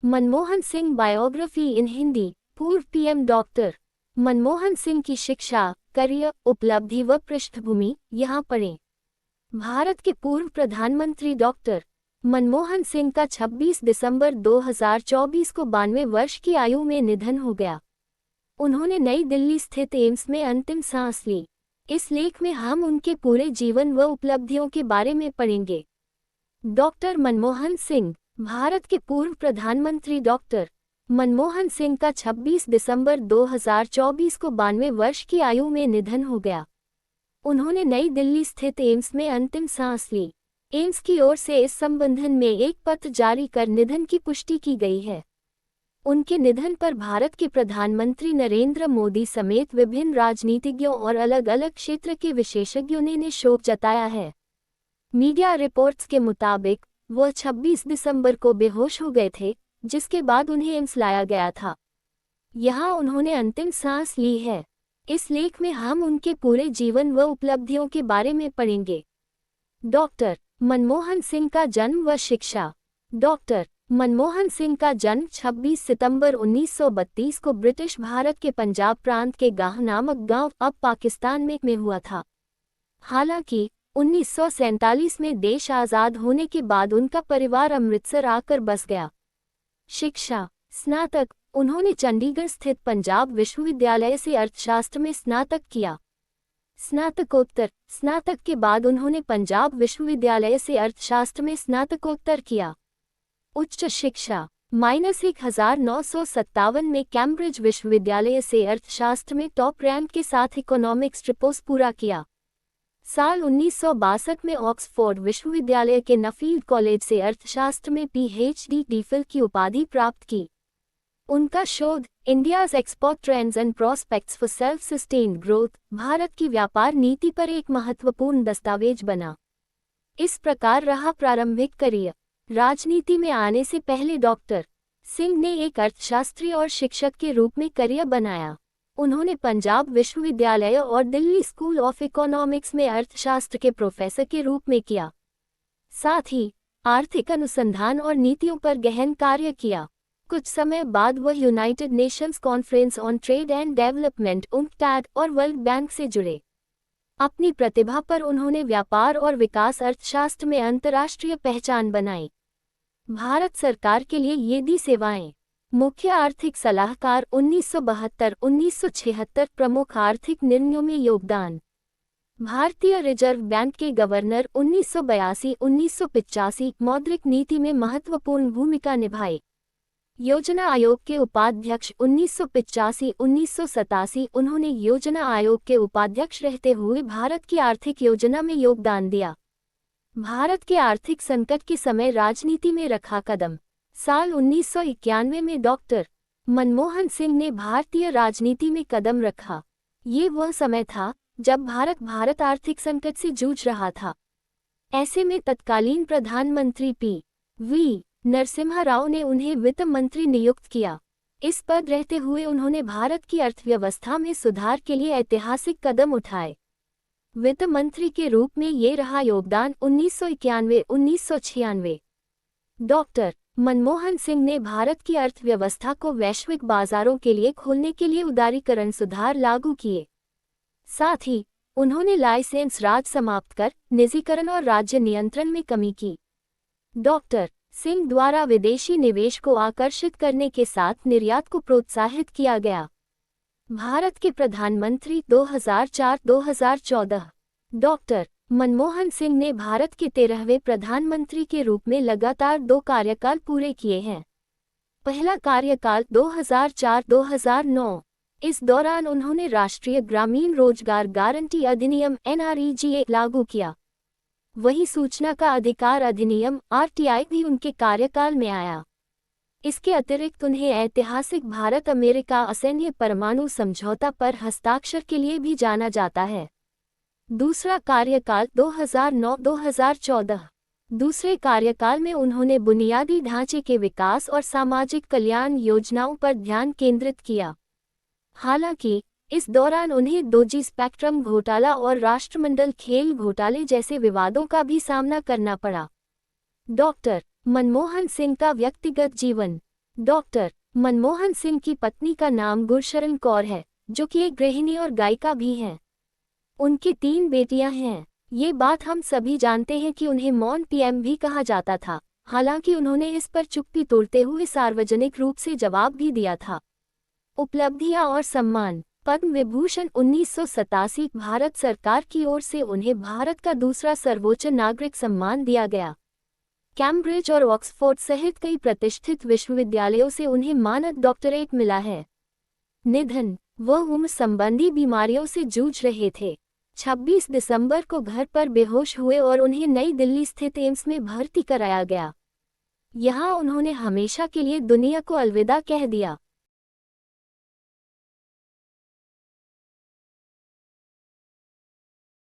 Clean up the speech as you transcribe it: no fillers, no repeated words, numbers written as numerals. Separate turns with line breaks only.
Manmohan Singh biography इन हिंदी। पूर्व PM doctor Manmohan Singh की शिक्षा, करियर, उपलब्धि व पृष्ठभूमि यहाँ पढ़ें। भारत के पूर्व प्रधानमंत्री डॉक्टर मनमोहन सिंह का 26 दिसंबर 2024 को 92 वर्ष की आयु में निधन हो गया। उन्होंने नई दिल्ली स्थित एम्स में अंतिम सांस ली। इस लेख में हम उनके पूरे जीवन व उपलब्धियों के बारे में पढ़ेंगे। डॉक्टर मनमोहन सिंह। भारत के पूर्व प्रधानमंत्री डॉक्टर मनमोहन सिंह का 26 दिसंबर 2024 को 92 वर्ष की आयु में निधन हो गया। उन्होंने नई दिल्ली स्थित एम्स में अंतिम सांस ली। एम्स की ओर से इस संबंधन में एक पत्र जारी कर निधन की पुष्टि की गई है। उनके निधन पर भारत के प्रधानमंत्री नरेंद्र मोदी समेत विभिन्न राजनीतिज्ञों और अलग अलग क्षेत्र के विशेषज्ञों ने शोक जताया है। मीडिया रिपोर्ट्स के मुताबिक वह 26 दिसंबर को बेहोश हो गए थे, जिसके बाद उन्हें एम्स लाया गया था। यहाँ उन्होंने अंतिम सांस ली है। इस लेख में हम उनके पूरे जीवन व उपलब्धियों के बारे में पढ़ेंगे। डॉक्टर मनमोहन सिंह का जन्म व शिक्षा। डॉक्टर मनमोहन सिंह का जन्म 26 सितंबर 1932 को ब्रिटिश भारत के पंजाब प्रांत के गाह नामक गांव अब पाकिस्तान में हुआ था। हालांकि 1947 में देश आज़ाद होने के बाद उनका परिवार अमृतसर आकर बस गया। शिक्षा, स्नातक। उन्होंने चंडीगढ़ स्थित पंजाब विश्वविद्यालय से अर्थशास्त्र में स्नातक किया। स्नातकोत्तर। स्नातक के बाद उन्होंने पंजाब विश्वविद्यालय से अर्थशास्त्र में स्नातकोत्तर किया। उच्च शिक्षा, -1957 में कैम्ब्रिज विश्वविद्यालय से अर्थशास्त्र में टॉप रैंक के साथ इकोनॉमिक्स ट्रिपोस पूरा किया। साल 1962 में ऑक्सफोर्ड विश्वविद्यालय के नफील्ड कॉलेज से अर्थशास्त्र में पीएचडी डीफिल की उपाधि प्राप्त की। उनका शोध India's export trends and prospects for self sustained growth, Bharat की व्यापार नीति पर एक महत्वपूर्ण दस्तावेज बना। इस प्रकार रहा प्रारंभिक करियर। राजनीति में आने से पहले डॉक्टर सिंह ने एक अर्थशास्त्री और शिक्षक के रूप में करियर बनाया। उन्होंने पंजाब विश्वविद्यालय और दिल्ली स्कूल ऑफ इकोनॉमिक्स में अर्थशास्त्र के प्रोफेसर के रूप में किया। साथ ही आर्थिक अनुसंधान और नीतियों पर गहन कार्य किया। कुछ समय बाद वह United Nations conference on trade and development UNCTAD और वर्ल्ड बैंक से जुड़े। अपनी प्रतिभा पर उन्होंने व्यापार और विकास अर्थशास्त्र में अंतर्राष्ट्रीय पहचान बनाई। भारत सरकार के लिए ये दी सेवाएं। मुख्य आर्थिक सलाहकार 1972-1976, प्रमुख आर्थिक निर्णयों में योगदान। भारतीय रिजर्व बैंक के गवर्नर 1982-1985, मौद्रिक नीति में महत्वपूर्ण भूमिका निभाई। योजना आयोग के उपाध्यक्ष 1985-1987, उन्होंने योजना आयोग के उपाध्यक्ष रहते हुए भारत की आर्थिक योजना में योगदान दिया। भारत के आर्थिक संकट के समय राजनीति में रखा कदम। साल 1991 में डॉक्टर मनमोहन सिंह ने भारतीय राजनीति में कदम रखा। ये वह समय था जब भारत आर्थिक संकट से जूझ रहा था। ऐसे में तत्कालीन प्रधानमंत्री पी.वी. नरसिम्हा राव ने उन्हें वित्त मंत्री नियुक्त किया। इस पद रहते हुए उन्होंने भारत की अर्थव्यवस्था में सुधार के लिए ऐतिहासिक कदम उठाए। वित्त मंत्री के रूप में ये रहा योगदान 1991-1996। डॉक्टर मनमोहन सिंह ने भारत की अर्थव्यवस्था को वैश्विक बाजारों के लिए खोलने के लिए उदारीकरण सुधार लागू किए। साथ ही उन्होंने लाइसेंस राज समाप्त कर निजीकरण और राज्य नियंत्रण में कमी की। डॉक्टर सिंह द्वारा विदेशी निवेश को आकर्षित करने के साथ निर्यात को प्रोत्साहित किया गया। भारत के प्रधानमंत्री 2004-2014। डॉक्टर मनमोहन सिंह ने भारत के 13वें प्रधानमंत्री के रूप में लगातार 2 कार्यकाल पूरे किए हैं। पहला कार्यकाल 2004-2009। इस दौरान उन्होंने राष्ट्रीय ग्रामीण रोजगार गारंटी अधिनियम NREGA लागू किया। वहीं सूचना का अधिकार अधिनियम RTI भी उनके कार्यकाल में आया। इसके अतिरिक्त उन्हें ऐतिहासिक भारत अमेरिका असैन्य परमाणु समझौता पर हस्ताक्षर के लिए भी जाना जाता है। दूसरा कार्यकाल 2009-2014। दूसरे कार्यकाल में उन्होंने बुनियादी ढांचे के विकास और सामाजिक कल्याण योजनाओं पर ध्यान केंद्रित किया। हालांकि इस दौरान उन्हें 2G स्पेक्ट्रम घोटाला और राष्ट्रमंडल खेल घोटाले जैसे विवादों का भी सामना करना पड़ा। डॉक्टर मनमोहन सिंह का व्यक्तिगत जीवन। डॉक्टर मनमोहन सिंह की पत्नी का नाम गुरशरण कौर है, जो कि एक गृहिणी और गायिका भी हैं। उनकी 3 बेटियां हैं। ये बात हम सभी जानते हैं कि उन्हें मौन पीएम भी कहा जाता था। हालांकि उन्होंने इस पर चुप्पी तोड़ते हुए सार्वजनिक रूप से जवाब भी दिया था। उपलब्धियां और सम्मान। पद्म विभूषण 1987 भारत सरकार की ओर से उन्हें भारत का दूसरा सर्वोच्च नागरिक सम्मान दिया गया। कैम्ब्रिज और ऑक्सफोर्ड सहित कई प्रतिष्ठित विश्वविद्यालयों से उन्हें मानद डॉक्टरेट मिला है। निधन। वह उम्र संबंधी बीमारियों से जूझ रहे थे। 26 दिसंबर को घर पर बेहोश हुए और उन्हें नई दिल्ली स्थित एम्स में भर्ती कराया गया। यहाँ उन्होंने हमेशा के लिए दुनिया को अलविदा कह दिया।